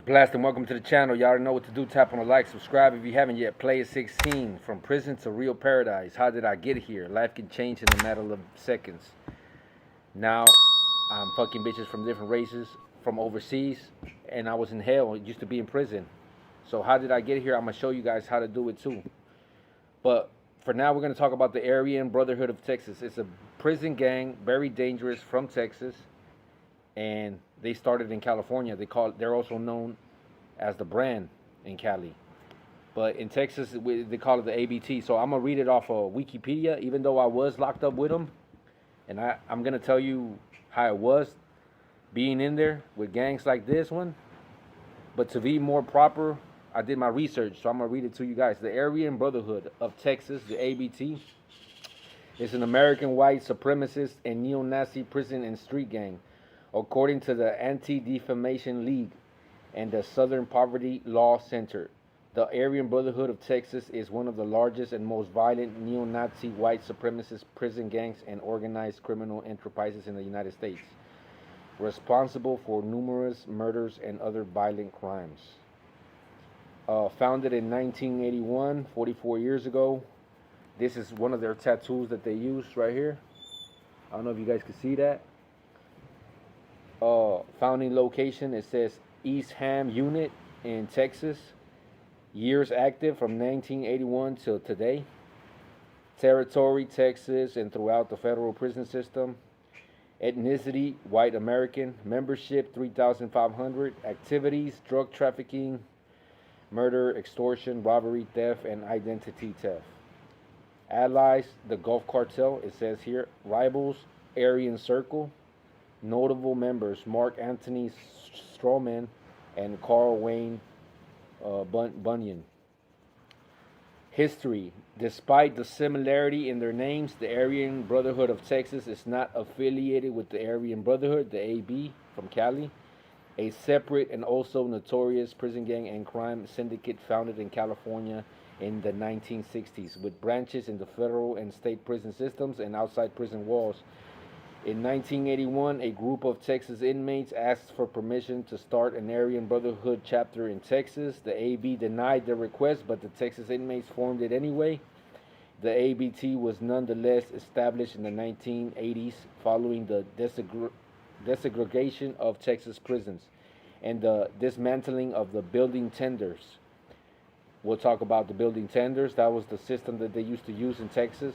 Blast and welcome to the channel. Y'all already know what to do. Tap on the like, subscribe if you haven't yet. Play at 16. From prison to real paradise. How did I get here? Life can change in a matter of seconds. Now, I'm fucking bitches from different races, from overseas, and I was in hell. I used to be in prison. So how did I get here? I'm going to show you guys how to do it too. But for now, we're going to talk about the ARYAN Brotherhood of Texas. It's a prison gang, very dangerous, from Texas. And they started in California. They're also known as the brand in Cali. But in Texas, they call it the ABT. So I'm going to read it off of Wikipedia, even though I was locked up with them. And I'm going to tell you how it was being in there with gangs like this one. But to be more proper, I did my research. So I'm going to read it to you guys. The ARYAN Brotherhood of Texas, the ABT, is an American white supremacist and neo-Nazi prison and street gang. According to the Anti-Defamation League and the Southern Poverty Law Center, the ARYAN Brotherhood of Texas is one of the largest and most violent neo-Nazi white supremacist prison gangs and organized criminal enterprises in the United States, responsible for numerous murders and other violent crimes. Founded in 1981, 44 years ago. This is one of their tattoos that they use right here. I don't know if you guys can see that. Founding location, it says East Ham Unit in Texas. Years active from 1981 till today. Territory, Texas, and throughout the federal prison system. Ethnicity, white American. Membership, 3,500. Activities, drug trafficking, murder, extortion, robbery, theft, and identity theft. Allies, the Gulf Cartel, it says here. Rivals, Aryan Circle. Notable members, Mark Anthony Stroman and Carl Wayne Bunyan. History. Despite the similarity in their names, the ARYAN Brotherhood of Texas is not affiliated with the ARYAN Brotherhood, the AB, from Cali, a separate and also notorious prison gang and crime syndicate founded in California in the 1960s, with branches in the federal and state prison systems and outside prison walls. In 1981, a group of Texas inmates asked for permission to start an ARYAN Brotherhood chapter in Texas. The AB denied their request, but the Texas inmates formed it anyway. The ABT was nonetheless established in the 1980s following the desegregation of Texas prisons and the dismantling of the building tenders. We'll talk about the building tenders. That was the system that they used to use in Texas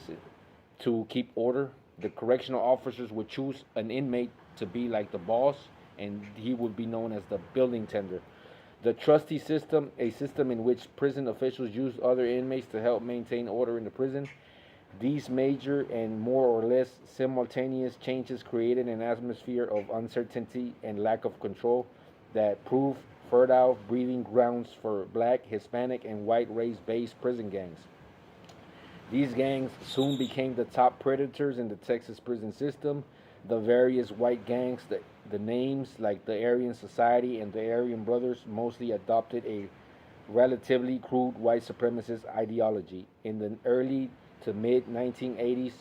to keep order. The correctional officers would choose an inmate to be like the boss, and he would be known as the building tender. The trustee system, a system in which prison officials use other inmates to help maintain order in the prison. These major and more or less simultaneous changes created an atmosphere of uncertainty and lack of control that proved fertile breeding grounds for black, Hispanic, and white race-based prison gangs. These gangs soon became the top predators in the Texas prison system. The various white gangs, the names like the Aryan Society and the Aryan Brothers, mostly adopted a relatively crude white supremacist ideology. In the early to mid 1980s,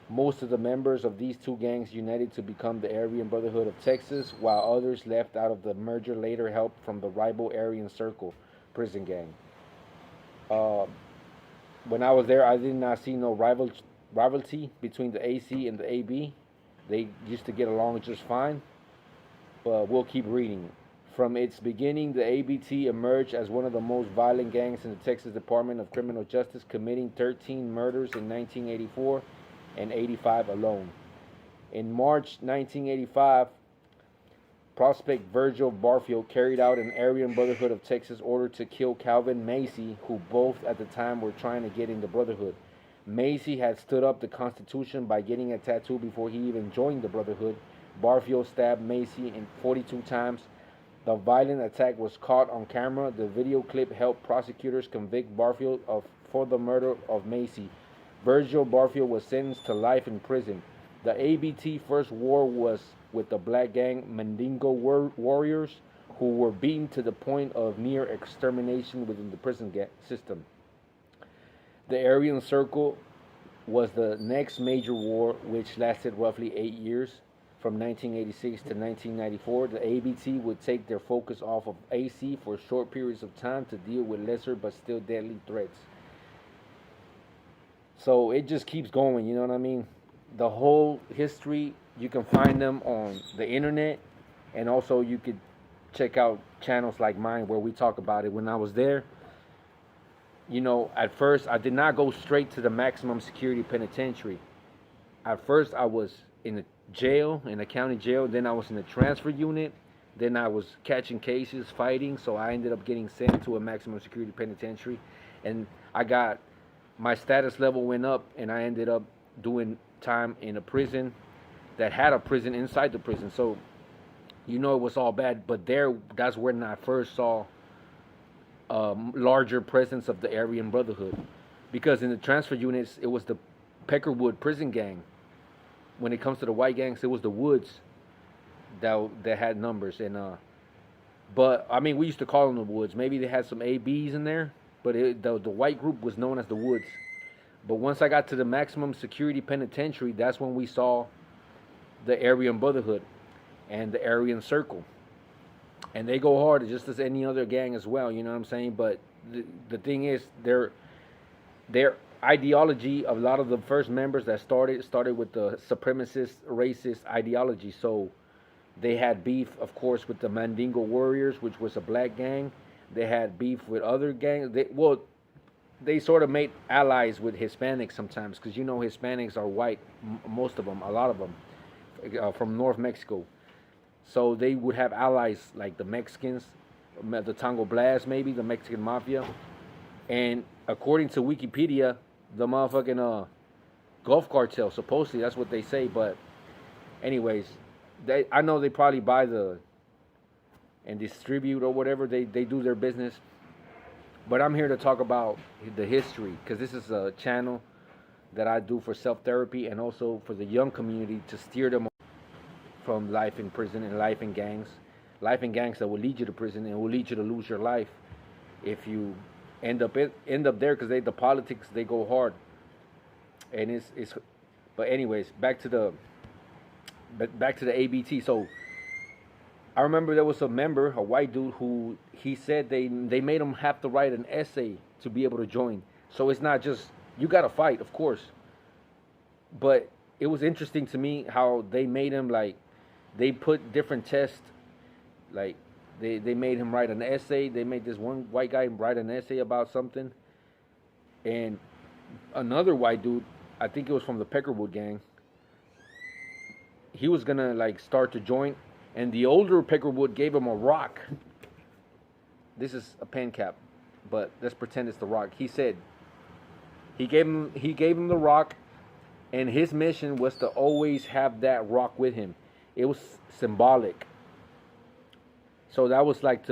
most of the members of these two gangs united to become the ARYAN Brotherhood of Texas, while others left out of the merger later helped from the rival Aryan Circle prison gang. When I was there, I did not see no rivalry between the AC and the AB. They used to get along just fine. But we'll keep reading. From its beginning, the ABT emerged as one of the most violent gangs in the Texas Department of Criminal Justice, committing 13 murders in 1984 and 85 alone. In March 1985, Prospect Virgil Barfield carried out an ARYAN Brotherhood of Texas order to kill Calvin Macy, who both at the time were trying to get in the Brotherhood. Macy had stood up the Constitution by getting a tattoo before he even joined the Brotherhood. Barfield stabbed Macy in 42 times. The violent attack was caught on camera. The video clip helped prosecutors convict Barfield for the murder of Macy. Virgil Barfield was sentenced to life in prison. The ABT first war was with the black gang Mandingo warriors, who were beaten to the point of near extermination within the prison system. The Aryan Circle was the next major war, which lasted roughly 8 years. from 1986 to 1994. The ABT would take their focus off of AC for short periods of time to deal with lesser but still deadly threats. So it just keeps going, you know what I mean? The whole history, you can find them on the internet, and also you could check out channels like mine where we talk about it. When I was there, you know, at first I did not go straight to the maximum security penitentiary. At first I was in the jail, in the county jail, then I was in the transfer unit, then I was catching cases, fighting, so I ended up getting sent to a maximum security penitentiary, and my status level went up, and I ended up doing time in a prison that had a prison inside the prison. So, you know, it was all bad, but that's when I first saw larger presence of the Aryan Brotherhood, because in the transfer units it was the Peckerwood prison gang. When it comes to the white gangs, it was the Woods that had numbers, and but I mean, we used to call them the Woods. Maybe they had some ABs in there, but the white group was known as the Woods. But once I got to the maximum security penitentiary, that's when we saw the Aryan Brotherhood and the Aryan Circle. And they go hard just as any other gang as well, you know what I'm saying? But the thing is, their ideology of a lot of the first members that started with the supremacist, racist ideology. So they had beef, of course, with the Mandingo Warriors, which was a black gang. They had beef with other gangs. They sort of made allies with Hispanics sometimes, because you know Hispanics are white, most of them, a lot of them, from North Mexico. So they would have allies like the Mexicans, the Tango Blast, maybe the Mexican Mafia, and according to Wikipedia, the motherfucking Gulf Cartel. Supposedly that's what they say, but anyways, I know they probably buy and distribute or whatever. They do their business. But I'm here to talk about the history, because this is a channel that I do for self-therapy and also for the young community, to steer them from life in prison and life in gangs. Life in gangs that will lead you to prison and will lead you to lose your life if you end up there, because the politics, they go hard. And it's but anyways, back to the ABT. So I remember there was a member, a white dude, who he said they made him have to write an essay to be able to join. So it's not just, you got to fight, of course. But it was interesting to me how they made him, like, they put different tests. Like, they made him write an essay. They made this one white guy write an essay about something. And another white dude, I think it was from the Peckerwood gang, he was going to, like, start to join. And the older Peckerwood gave him a rock. This is a pen cap, but let's pretend it's the rock. He said he gave him the rock, and his mission was to always have that rock with him. It was symbolic. So that was like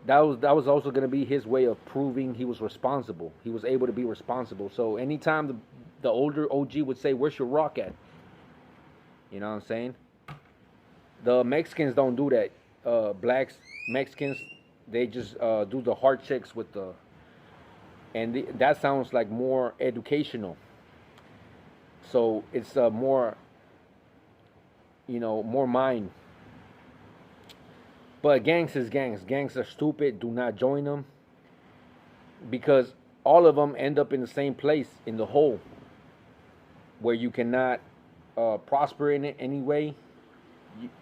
that was also going to be his way of proving he was responsible. He was able to be responsible. So anytime the older OG would say, "Where's your rock at?" You know what I'm saying? The Mexicans don't do that. Blacks, Mexicans, they just do the heart checks with that sounds like more educational. So it's more, more mind. But gangs is gangs. Gangs are stupid. Do not join them, because all of them end up in the same place, in the hole, where you cannot prosper in it anyway.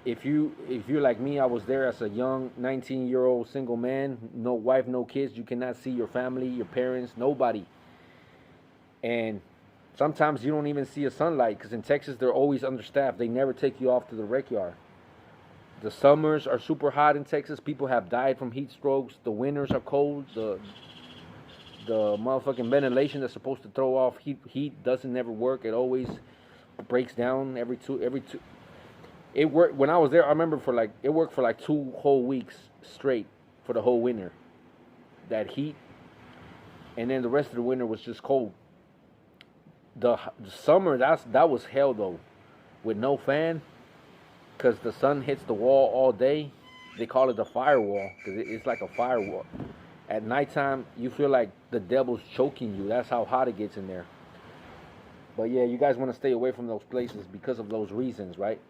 If you're like me, I was there as a young 19-year-old single man, no wife, no kids. You cannot see your family, your parents, nobody. And sometimes you don't even see a sunlight, because in Texas they're always understaffed. They never take you off to the rec yard. The summers are super hot in Texas. People have died from heat strokes. The winters are cold. The motherfucking ventilation that's supposed to throw off heat doesn't never work. It always breaks down every two. It worked when I was there. I remember it worked for like 2 whole weeks straight for the whole winter. That heat, and then the rest of the winter was just cold. The summer, that was hell though, with no fan, because the sun hits the wall all day. They call it the firewall, because it's like a firewall. At nighttime, you feel like the devil's choking you. That's how hot it gets in there. But yeah, you guys want to stay away from those places because of those reasons, right?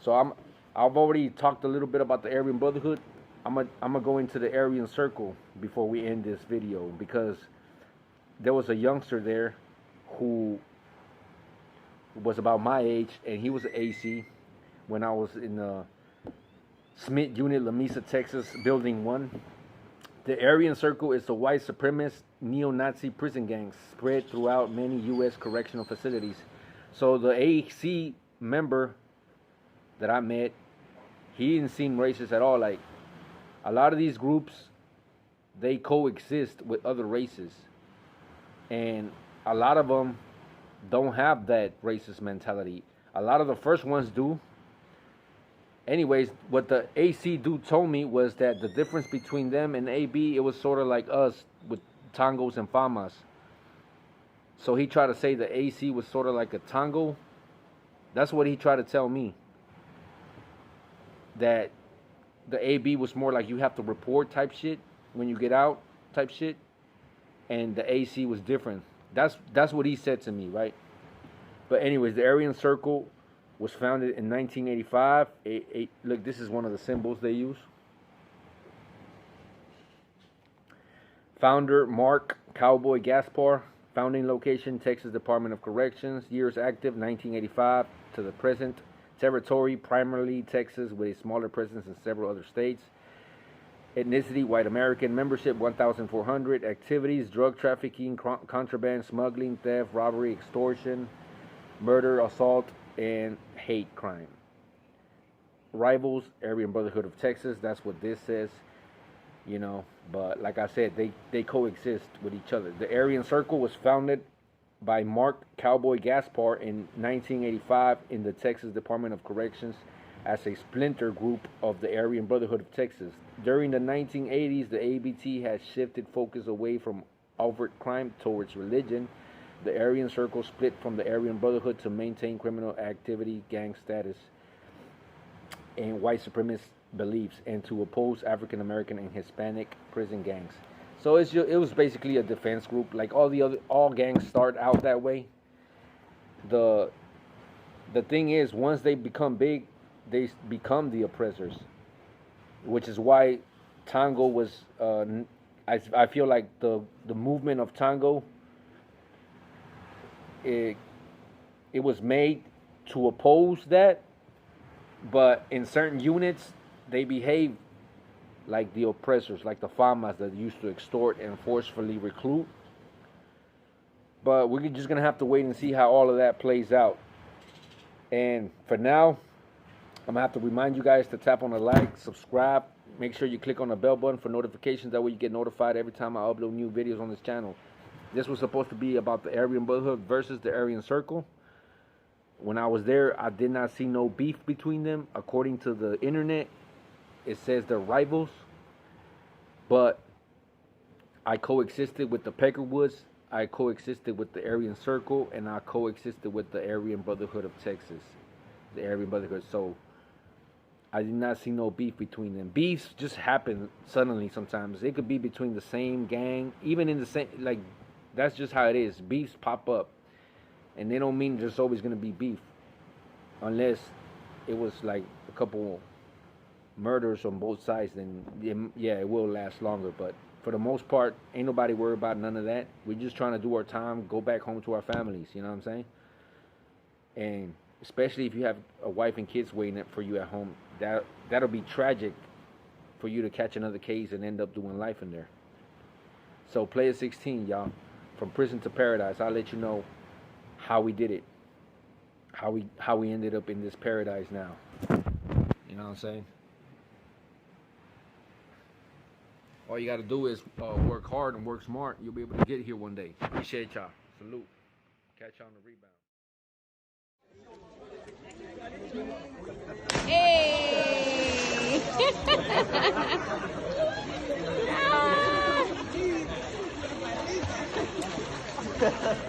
So I've already talked a little bit about the Aryan Brotherhood. I'm gonna go into the Aryan Circle before we end this video, because there was a youngster there who was about my age, and he was an AC when I was in the Smith Unit, La Mesa, Texas, Building 1. The Aryan Circle is a white supremacist neo-Nazi prison gang spread throughout many U.S. correctional facilities. So the AC member that I met, he didn't seem racist at all. Like, a lot of these groups, they coexist with other races, and a lot of them don't have that racist mentality. A lot of the first ones do. Anyways, what the AC dude told me was that the difference between them and AB, it was sort of like us with tangos and famas. So he tried to say the AC was sort of like a tango. That's what he tried to tell me. That the AB was more like you have to report type shit when you get out type shit. And the AC was different. That's what he said to me, right? But anyways, the Aryan Circle was founded in 1985. Look, this is one of the symbols they use. Founder, Mark Cowboy Gaspar. Founding location, Texas Department of Corrections. Years active, 1985 to the present. Territory, primarily Texas, with a smaller presence in several other states. Ethnicity, white American. Membership, 1,400. Activities, drug trafficking, contraband, smuggling, theft, robbery, extortion, murder, assault, and hate crime. Rivals, Aryan Brotherhood of Texas. That's what this says, you know. But like I said, they coexist with each other. The Aryan Circle was founded by Mark Cowboy Gaspar in 1985 in the Texas Department of Corrections as a splinter group of the Aryan Brotherhood of Texas. During the 1980s, the ABT has shifted focus away from overt crime towards religion. The Aryan Circle split from the Aryan Brotherhood to maintain criminal activity, gang status, and white supremacist beliefs, and to oppose African American and Hispanic prison gangs. So it was basically a defense group. Like all gangs start out that way. The thing is, once they become big, they become the oppressors, which is why Tango was. I feel like the movement of Tango. It was made to oppose that, but in certain units they behave like the oppressors, like the FAMAs that used to extort and forcefully recruit. But we're just gonna have to wait and see how all of that plays out. And for now, I'm gonna have to remind you guys to tap on the like, subscribe, make sure you click on the bell button for notifications. That way you get notified every time I upload new videos on this channel. This was supposed to be about the Aryan Brotherhood versus the Aryan Circle. When I was there, I did not see no beef between them. According to the internet, it says they're rivals. But I coexisted with the Pecker Woods. I coexisted with the Aryan Circle. And I coexisted with the Aryan Brotherhood of Texas. The Aryan Brotherhood. So I did not see no beef between them. Beefs just happen suddenly sometimes. It could be between the same gang. Even in the same, like, that's just how it is. Beefs pop up. And they don't mean there's always going to be beef. Unless it was like a couple murders on both sides, then yeah, it will last longer. But for the most part, ain't nobody worried about none of that. We're just trying to do our time, go back home to our families. You know what I'm saying? And especially if you have a wife and kids waiting up for you at home, that'll be tragic for you to catch another case and end up doing life in there. So Player 16, y'all. From prison to paradise. I'll let you know how we did it. How we ended up in this paradise now. You know what I'm saying? All you got to do is work hard and work smart. You'll be able to get here one day. Appreciate y'all. Salute. Catch y'all on the rebound. Hey! Ah!